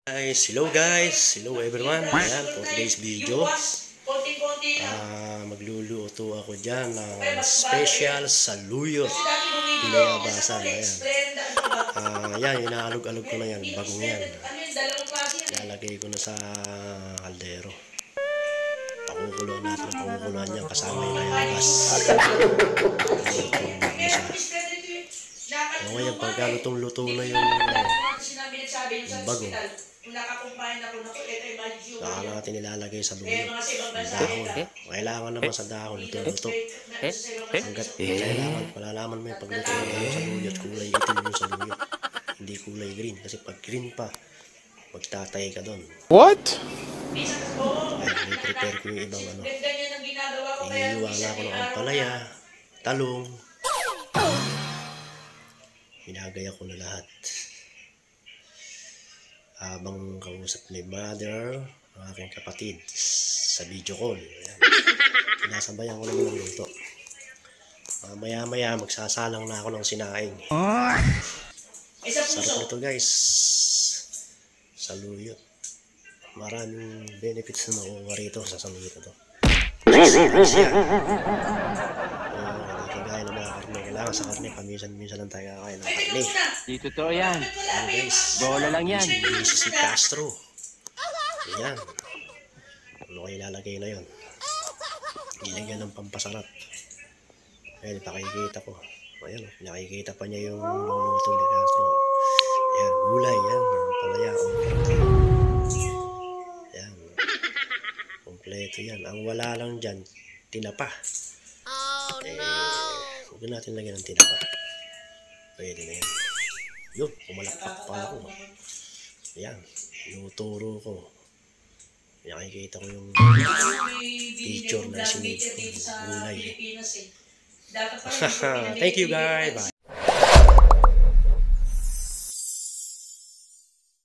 Hello everyone. Ayan, for today's video, magluluto ako dyan ng special saluyot pinayabasan. Ayan, inaalog-alog ko na yan, bagong yan. Lalagay ko na sa kaldero. Pakukuloan natin ang pakukuluan niya kasama yung mayabas. Ngayon, pagka lutong-luto na yung bago, saka natin nilalagay sa luyo. Ang dahon. Kailangan naman sa dahon. Luto-luto. Hanggat kailangan, malalaman mo yung pagluto ng sa luyo at kulay itim yung sa luyo. Hindi kulay green. Kasi pag green pa, magtatay ka doon. What? Ay, may prepare ko yung ibang ano. Iniiwala ko ng ampalaya, talong. Hinagaya ko na lahat. Habang kausap ni mother, ang aking kapatid, sa video call. Ayan. Sinasabayan ko naman ng luto. Maya-maya, magsasalang na ako ng sinaing. Sarap nito guys. Saluyot. Maraming benefits na makuha rito sa saluyot na ito. Siya. Kagaya ng mga karne. Kailangan sa karne, paminsan-minsan lang tayo kakain ng karne. Di totoo yan. Ayan guys. Bola lang yan. Si Castro. Ayan. Ano ko ilalagay na yun? Ilagyan ng pampasarap. Ayan, pakikita ko. Ayan, nakikita pa niya yung luluto ni Castro. Ayan, gulay. Ayan, palaya. Ayan. Kompleto yan. Ang wala lang dyan, tinapa. Huwag natin lagyan ng tinapa. Pwede na yan. Yun, pumalakpak pa ako. Ayan, tinuturo ko. Nakikita ko yung picture na sinip ko. Gulay. Thank you guys. Bye.